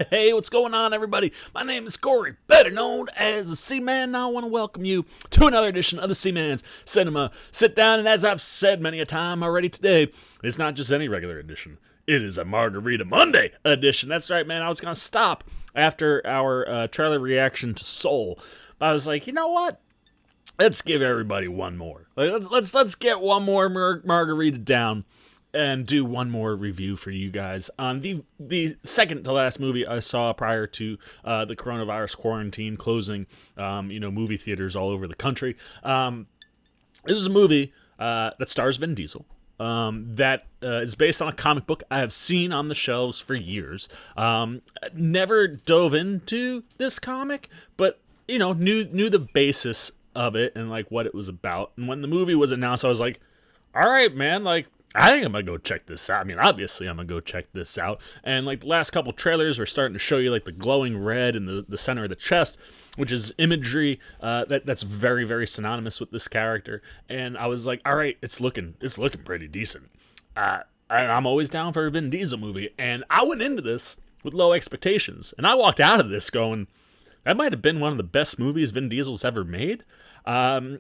Hey, what's going on, everybody? My name is Corey, better known as the C-Man, and I want to welcome you to another edition of the C-Man's Cinema Sit-Down. And as I've said many a time already today, it's not just any regular edition. It is a Margarita Monday edition. That's right, man. I was going to stop after our trailer reaction to Soul, but I was like, you know what? Let's give everybody one more. Let's get one more margarita down and do one more review for you guys on the second to last movie I saw prior to the coronavirus quarantine closing, movie theaters all over the country. This is a movie that stars Vin Diesel. That is based on a comic book I have seen on the shelves for years. Never dove into this comic, but knew the basis of it and like what it was about. And when the movie was announced, I was like, all right, man, like, I think I'm going to go check this out. I mean, obviously, I'm going to go check this out. And, like, the last couple trailers were starting to show you, like, the glowing red in the center of the chest, which is imagery that's very, very synonymous with this character. And I was like, all right, it's looking pretty decent. I'm always down for a Vin Diesel movie. And I went into this with low expectations. And I walked out of this going, that might have been one of the best movies Vin Diesel's ever made. I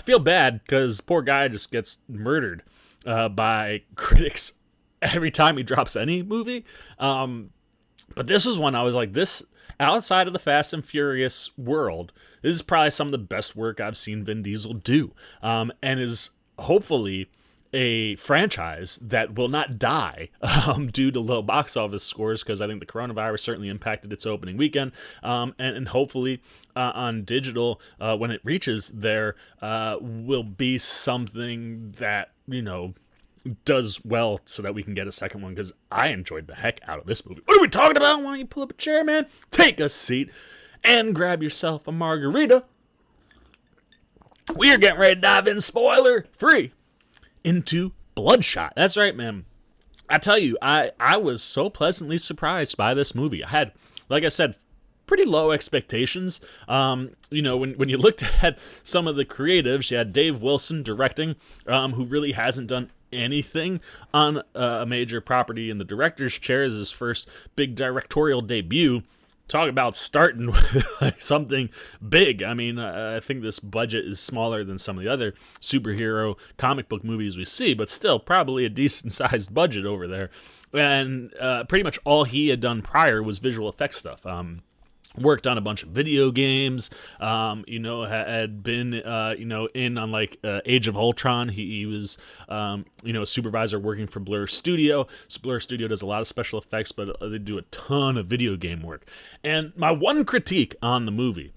feel bad because poor guy just gets murdered by critics every time he drops any movie. But this was one I was like, this, outside of the Fast and Furious world, this is probably some of the best work I've seen Vin Diesel do. And is hopefully a franchise that will not die due to low box office scores, because I think the coronavirus certainly impacted its opening weekend. And hopefully on digital, when it reaches there, will be something that, does well so that we can get a second one, because I enjoyed the heck out of this movie. What are we talking about? Why don't you pull up a chair, man? Take a seat and grab yourself a margarita. We are getting ready to dive in spoiler free into Bloodshot. That's right, man. I tell you, I was so pleasantly surprised by this movie. I had, like I said, pretty low expectations. When you looked at some of the creatives, you had Dave Wilson directing, who really hasn't done anything on a major property in the director's chair. As his first big directorial debut. Talk about starting with like something big. I mean, I think this budget is smaller than some of the other superhero comic book movies we see, but still probably a decent-sized budget over there. And pretty much all he had done prior was visual effects stuff. Worked on a bunch of video games, had been, in on like Age of Ultron. He was, a supervisor working for Blur Studio. So Blur Studio does a lot of special effects, but they do a ton of video game work. And my one critique on the movie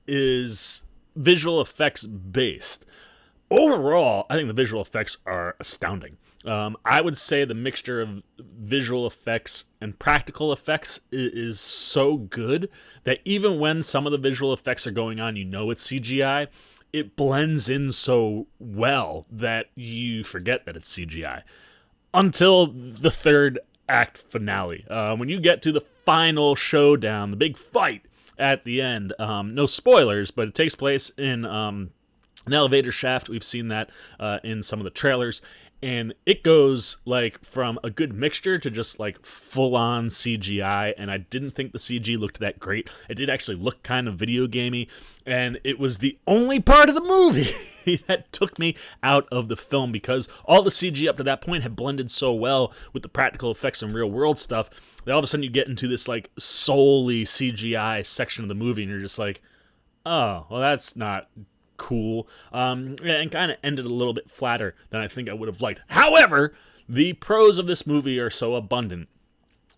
is visual effects based. Overall, I think the visual effects are astounding. I would say the mixture of visual effects and practical effects is so good that even when some of the visual effects are going on, it's CGI, it blends in so well that you forget that it's CGI. Until the third act finale. When you get to the final showdown, the big fight at the end, no spoilers, but it takes place in an elevator shaft. We've seen that in some of the trailers. And it goes like from a good mixture to just like full-on CGI, and I didn't think the CG looked that great. It did actually look kind of video gamey, and it was the only part of the movie that took me out of the film, because all the CG up to that point had blended so well with the practical effects and real-world stuff that all of a sudden you get into this like solely CGI section of the movie, and you're just like, oh, well, that's not cool, and kind of ended a little bit flatter than I think I would have liked. However, the pros of this movie are so abundant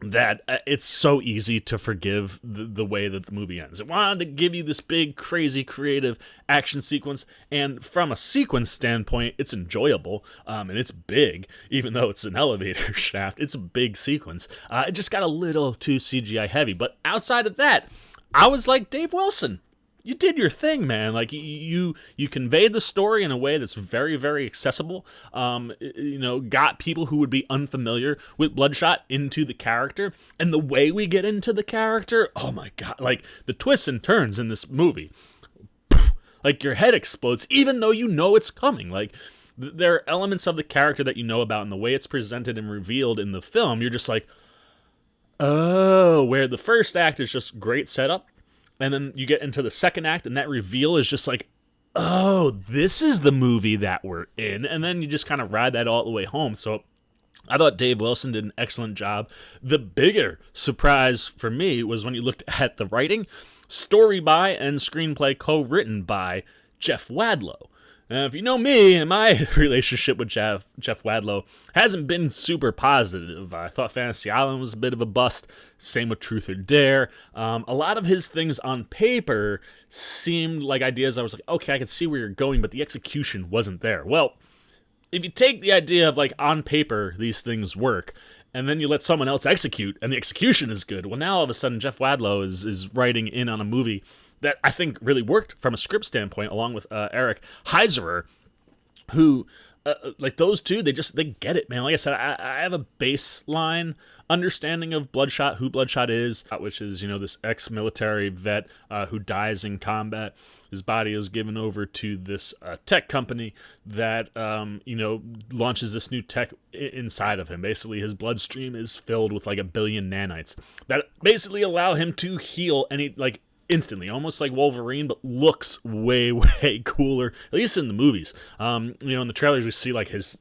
that it's so easy to forgive the way that the movie ends. It wanted to give you this big, crazy, creative action sequence, and from a sequence standpoint, it's enjoyable, and it's big, even though it's an elevator shaft. It's a big sequence. It just got a little too CGI heavy, but outside of that, I was like, Dave Wilson, you did your thing, man. Like you conveyed the story in a way that's very, very accessible. Got people who would be unfamiliar with Bloodshot into the character, and the way we get into the character, oh my god! Like the twists and turns in this movie, like your head explodes, even though you know it's coming. Like there are elements of the character that you know about, and the way it's presented and revealed in the film, you're just like, oh, know, where the first act is just great setup, and then you get into the second act, and that reveal is just like, oh, this is the movie that we're in. And then you just kind of ride that all the way home. So I thought Dave Wilson did an excellent job. The bigger surprise for me was when you looked at the writing, story by and screenplay co-written by Jeff Wadlow. Now, if you know me, and my relationship with Jeff Wadlow hasn't been super positive. I thought Fantasy Island was a bit of a bust. Same with Truth or Dare. A lot of his things on paper seemed like ideas I was like, okay, I can see where you're going, but the execution wasn't there. Well, if you take the idea of like on paper these things work, and then you let someone else execute, and the execution is good, well, now all of a sudden Jeff Wadlow is writing in on a movie that I think really worked from a script standpoint, along with Eric Heiserer, who, like those two, they get it, man. Like I said, I have a baseline understanding of Bloodshot, who Bloodshot is, which is, this ex-military vet who dies in combat. His body is given over to this tech company that, launches this new tech inside of him. Basically, his bloodstream is filled with like 1 billion nanites that basically allow him to heal any, like, instantly, almost like Wolverine, but looks way, way cooler, at least in the movies. In the trailers, we see like his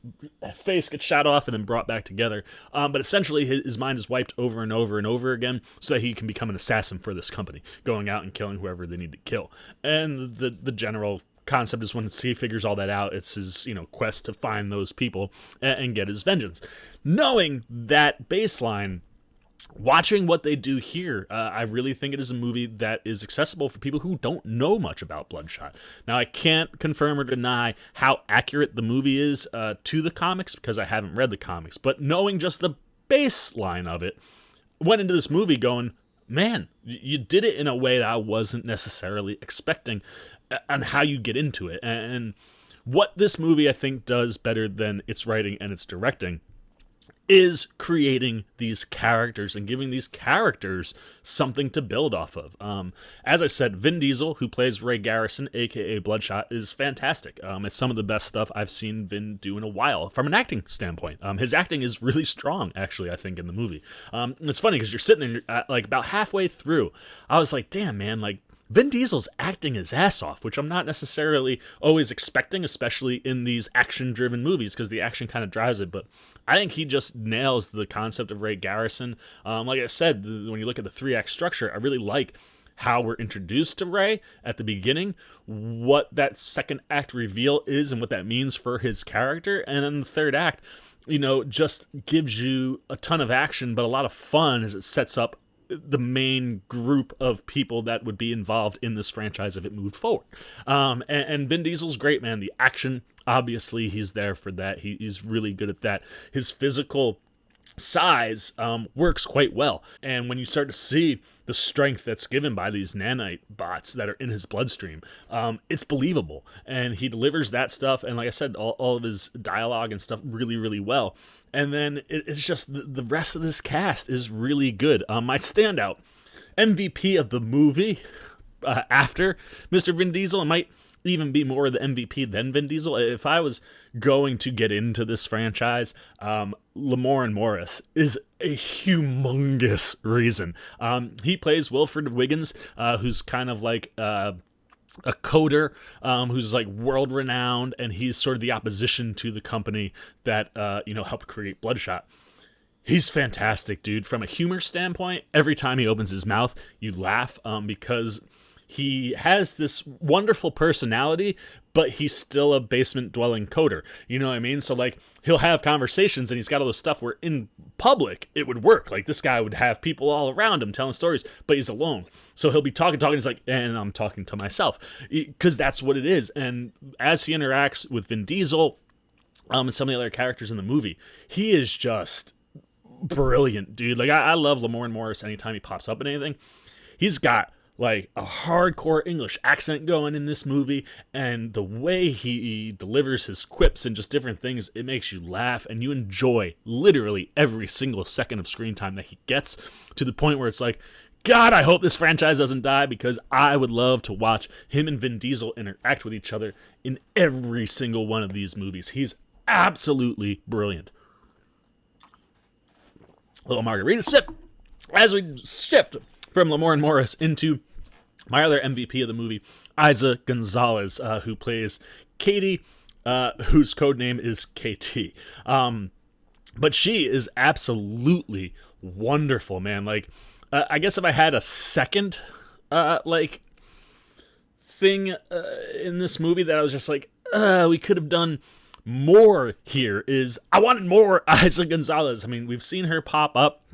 face get shot off and then brought back together. But essentially, his mind is wiped over and over and over again so that he can become an assassin for this company, going out and killing whoever they need to kill. And the general concept is once he figures all that out, it's his, quest to find those people and get his vengeance. Knowing that baseline, watching what they do here, I really think it is a movie that is accessible for people who don't know much about Bloodshot. Now, I can't confirm or deny how accurate the movie is to the comics because I haven't read the comics, but knowing just the baseline of it, went into this movie going, man, you did it in a way that I wasn't necessarily expecting on how you get into it. And what this movie, I think, does better than its writing and its directing is creating these characters and giving these characters something to build off of. As I said, Vin Diesel, who plays Ray Garrison, a.k.a. Bloodshot, is fantastic. It's some of the best stuff I've seen Vin do in a while from an acting standpoint. His acting is really strong, actually, I think, in the movie. It's funny because you're sitting there, like, about halfway through, I was like, damn, man, like, Vin Diesel's acting his ass off, which I'm not necessarily always expecting, especially in these action-driven movies, because the action kind of drives it, but I think he just nails the concept of Ray Garrison. Like I said, when you look at the 3-act structure, I really like how we're introduced to Ray at the beginning, what that second act reveal is and what that means for his character, and then the third act, just gives you a ton of action, but a lot of fun as it sets up the main group of people that would be involved in this franchise if it moved forward. And Vin Diesel's great, man. The action, obviously, he's there for that. He's really good at that. His physical size works quite well. And when you start to see the strength that's given by these nanite bots that are in his bloodstream, it's believable. And he delivers that stuff. And like I said, all of his dialogue and stuff really, really well. And then it's just the rest of this cast is really good. My standout MVP of the movie after Mr. Vin Diesel, it might even be more of the MVP than Vin Diesel. If I was going to get into this franchise, Lamorne Morris is a humongous reason. He plays Wilfred Wiggins, who's kind of like a coder who's like world renowned, and he's sort of the opposition to the company that helped create Bloodshot. He's fantastic, dude. From a humor standpoint, every time he opens his mouth, you laugh because he has this wonderful personality, but he's still a basement-dwelling coder. You know what I mean? So, like, he'll have conversations, and he's got all this stuff where in public, it would work. Like, this guy would have people all around him telling stories, but he's alone. So he'll be talking, he's like, and I'm talking to myself. Because that's what it is. And as he interacts with Vin Diesel and some of the other characters in the movie, he is just brilliant, dude. Like, I love Lamorne Morris anytime he pops up in anything. He's got like a hardcore English accent going in this movie, and the way he delivers his quips and just different things, it makes you laugh, and you enjoy literally every single second of screen time that he gets, to the point where it's like, God, I hope this franchise doesn't die, because I would love to watch him and Vin Diesel interact with each other in every single one of these movies. He's absolutely brilliant. A little margarita sip. As we shift from Lamorne Morris into my other MVP of the movie, Isa Gonzalez, who plays Katie, whose code name is KT. But she is absolutely wonderful, man. Like, I guess if I had a second, thing in this movie that I was just like, we could have done more here, is I wanted more Isa Gonzalez. I mean, we've seen her pop up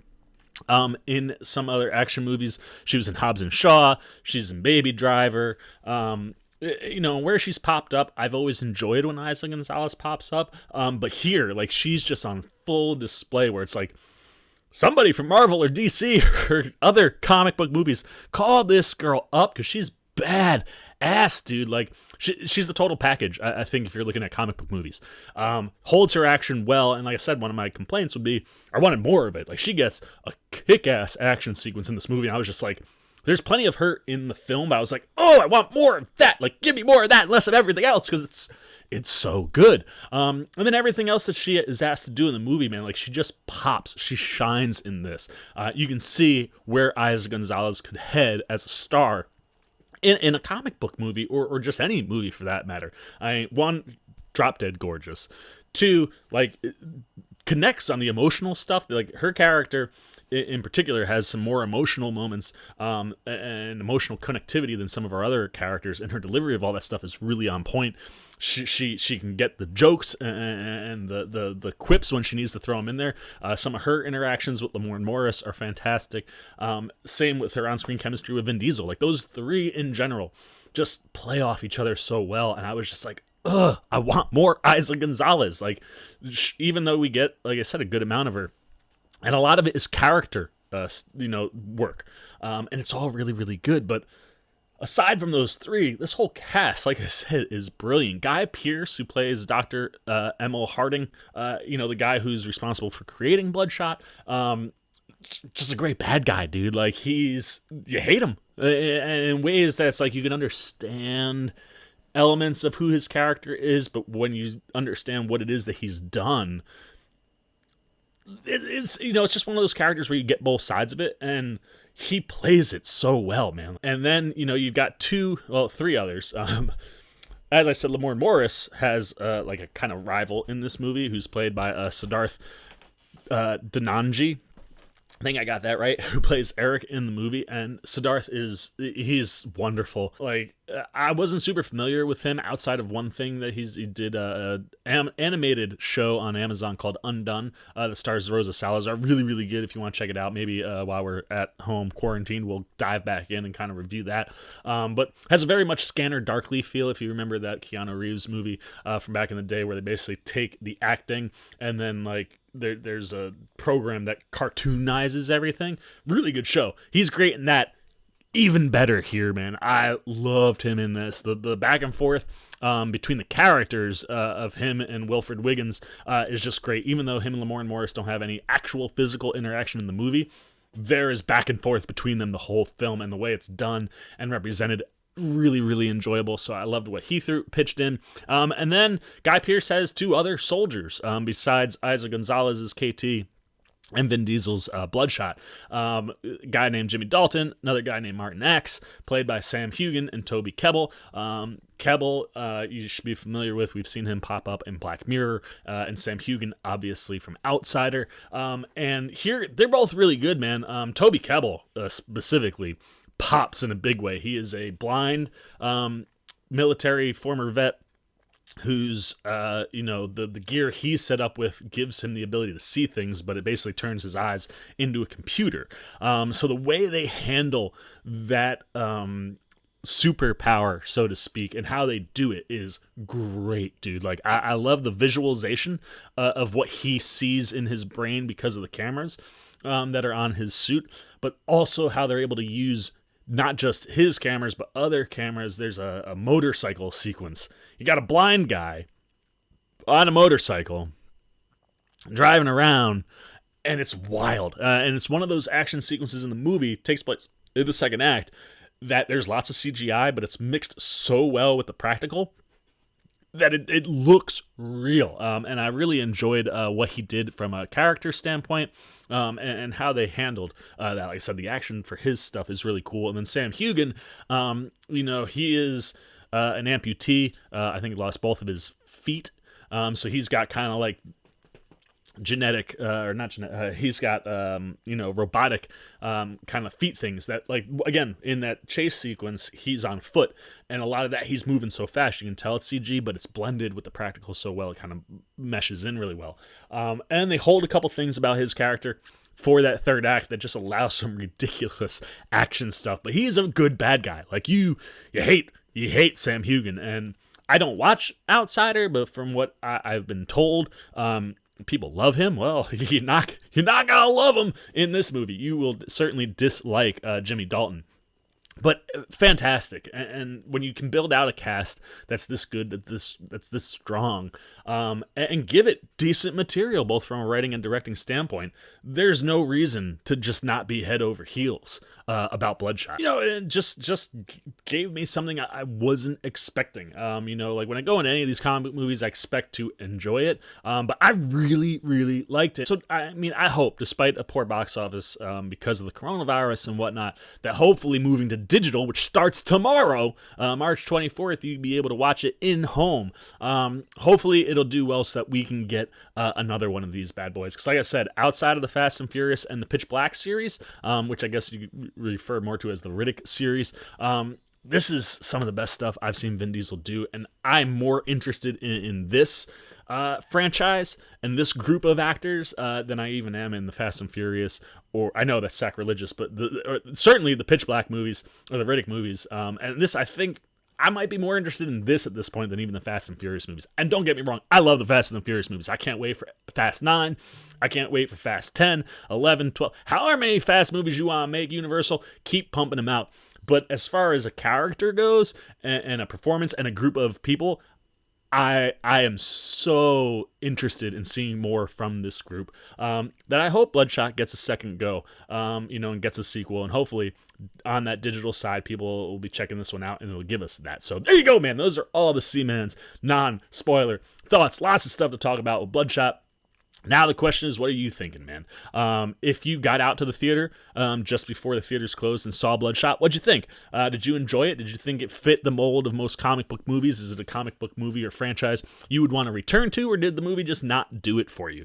in some other action movies. She was in Hobbs and Shaw. She's in Baby Driver. Where she's popped up, I've always enjoyed when Isa Gonzalez pops up. But here, like, she's just on full display where it's like, somebody from Marvel or DC or other comic book movies, call this girl up because she's bad ass, dude. Like, she's the total package, I think, if you're looking at comic book movies. Holds her action well, and like I said, one of my complaints would be I wanted more of it. Like, she gets a kick-ass action sequence in this movie, and I was just like, there's plenty of her in the film, but I was like, oh, I want more of that. Like, give me more of that, less of everything else, because it's so good. And then everything else that she is asked to do in the movie, man, like, she just pops. She shines in this. You can see where Isa Gonzalez could head as a star in a comic book movie, or just any movie for that matter. One, drop dead gorgeous. Two, like, connects on the emotional stuff. Like, her character in particular has some more emotional moments and emotional connectivity than some of our other characters, and her delivery of all that stuff is really on point. She can get the jokes and the quips when she needs to throw them in there. Some of her interactions with Lamorne Morris are fantastic. Same with her on-screen chemistry with Vin Diesel. Like, those three in general just play off each other so well, and I was just like, ugh, I want more Isa Gonzalez. Like, even though we get, like I said, a good amount of her, and a lot of it is character, work, and it's all really, really good. But aside from those three, this whole cast, like I said, is brilliant. Guy Pearce, who plays Dr. Emil Harding, the guy who's responsible for creating Bloodshot, just a great bad guy, dude. Like, you hate him, and in ways that's like you can understand elements of who his character is, but when you understand what it is that he's done, it's just one of those characters where you get both sides of it, and he plays it so well, man. And then, you've got three others. As I said, Lamorne Morris has like a kind of rival in this movie, who's played by Siddharth Dhananji. I think I got that right, who plays Eric in the movie, and Siddharth he's wonderful. Like, I wasn't super familiar with him outside of one thing that he did an animated show on Amazon called Undone that stars Rosa Salazar. Really, really good if you want to check it out. Maybe while we're at home quarantined, we'll dive back in and kind of review that. But has a very much Scanner Darkly feel, if you remember that Keanu Reeves movie from back in the day, where they basically take the acting and then, like, there's a program that cartoonizes everything. Really good show. He's great in that. Even better here, man. I loved him in this. The back and forth between the characters of him and Wilfred Wiggins is just great. Even though him and Lamorne Morris don't have any actual physical interaction in the movie, there is back and forth between them the whole film, and the way it's done and represented, really, really enjoyable. So I loved what he pitched in. And then Guy Pearce has two other soldiers besides Isa Gonzalez's KT and Vin Diesel's Bloodshot. A guy named Jimmy Dalton, another guy named Martin X, played by Sam Heughan and Toby Kebbell. Kebbell, you should be familiar with. We've seen him pop up in Black Mirror, and Sam Heughan, obviously, from Outsider. And here, they're both really good, man. Toby Kebbell, specifically, pops in a big way. He is a blind military former vet who's the gear he's set up with gives him the ability to see things, but it basically turns his eyes into a computer. So the way they handle that superpower, so to speak, and how they do it is great, dude. Like, I love the visualization of what he sees in his brain because of the cameras that are on his suit, but also how they're able to use not just his cameras, but other cameras. There's a motorcycle sequence. You got a blind guy on a motorcycle driving around, and it's wild. And it's one of those action sequences in the movie, takes place in the second act, that there's lots of CGI, but it's mixed so well with the practical that it looks real. And I really enjoyed what he did from a character standpoint, and how they handled that. Like I said, the action for his stuff is really cool. And then Sam Hugan, he is an amputee. I think he lost both of his feet. So he's got kind of like genetic or not genetic, he's got robotic kind of feet things that, like, again, in that chase sequence he's on foot, and a lot of that he's moving so fast you can tell it's CG, but it's blended with the practical so well it kind of meshes in really well. And they hold a couple things about his character for that third act that just allows some ridiculous action stuff, but he's a good bad guy. Like, you hate Sam Hugan, and I don't watch Outsider, but from what I've been told, people love him. Well, you're not gonna love him in this movie. You will certainly dislike Jimmy Dalton. But fantastic, and when you can build out a cast that's this good, that's this strong, and give it decent material, both from a writing and directing standpoint, there's no reason to just not be head over heels about Bloodshot. It just gave me something I wasn't expecting. Like when I go into any of these comic book movies, I expect to enjoy it, but I really, really liked it. So I hope, despite a poor box office because of the coronavirus and whatnot, that hopefully moving to digital, which starts tomorrow, March 24th, you'll be able to watch it in home. Hopefully it'll do well so that we can get another one of these bad boys. Because like I said, outside of the Fast and Furious and the Pitch Black series, which I guess you refer more to as the Riddick series, this is some of the best stuff I've seen Vin Diesel do, and I'm more interested in this franchise and this group of actors than I even am in the Fast and Furious, or I know that's sacrilegious, but certainly the Pitch Black movies or the Riddick movies. And this, I think I might be more interested in this at this point than even the Fast and Furious movies. And don't get me wrong, I love the Fast and the Furious movies. I can't wait for Fast 9. I can't wait for Fast 10, 11, 12. However many Fast movies you want to make, Universal, keep pumping them out. But as far as a character goes and a performance and a group of people, I am so interested in seeing more from this group that I hope Bloodshot gets a second go, and gets a sequel. And hopefully on that digital side, people will be checking this one out and it'll give us that. So there you go, man. Those are all the Seaman's non-spoiler thoughts. Lots of stuff to talk about with Bloodshot. Now the question is, what are you thinking, man? If you got out to the theater just before the theaters closed and saw Bloodshot, what'd you think? Did you enjoy it? Did you think it fit the mold of most comic book movies? Is it a comic book movie or franchise you would want to return to, or did the movie just not do it for you?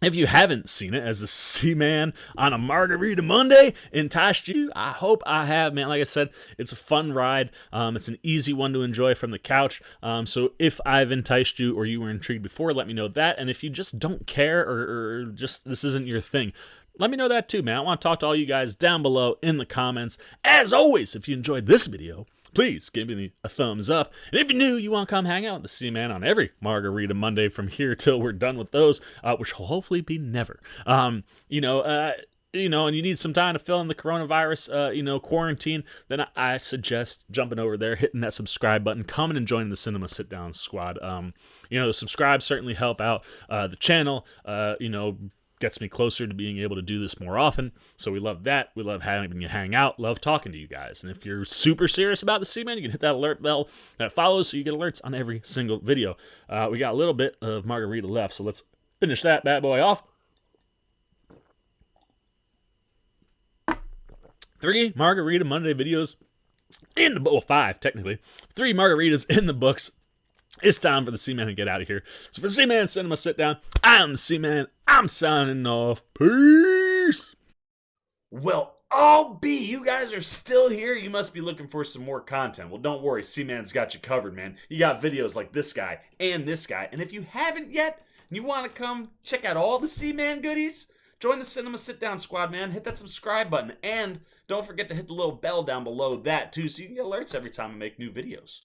If you haven't seen it, as the Seaman on a Margarita Monday enticed you, I hope I have, man. Like I said, it's a fun ride. It's an easy one to enjoy from the couch. So if I've enticed you or you were intrigued before, let me know that. And if you just don't care or just this isn't your thing, let me know that too, man. I want to talk to all you guys down below in the comments. As always, if you enjoyed this video, please give me a thumbs up. And if you're new, you want to come hang out with the Seaman on every Margarita Monday from here till we're done with those, which will hopefully be never. And you need some time to fill in the coronavirus, quarantine, then I suggest jumping over there, hitting that subscribe button, coming and joining the Cinema Sit-Down squad. The subscribe certainly help out the channel, gets me closer to being able to do this more often. So we love that. We love having you hang out, love talking to you guys. And if you're super serious about the Seaman, you can hit that alert bell that follows so you get alerts on every single video. We got a little bit of margarita left, so let's finish that bad boy off. 3 Margarita Monday videos in the book. Well, 5 technically. 3 margaritas in the books. It's time for the Seaman to get out of here. So for the Seaman Cinema Sit Down, I'm the Seaman. I'm signing off. Peace. Well, you guys are still here. You must be looking for some more content. Well, don't worry. Seaman's got you covered, man. You got videos like this guy and this guy. And if you haven't yet, and you want to come check out all the Seaman goodies, join the Cinema Sit Down squad, man. Hit that subscribe button. And don't forget to hit the little bell down below that, too, so you can get alerts every time I make new videos.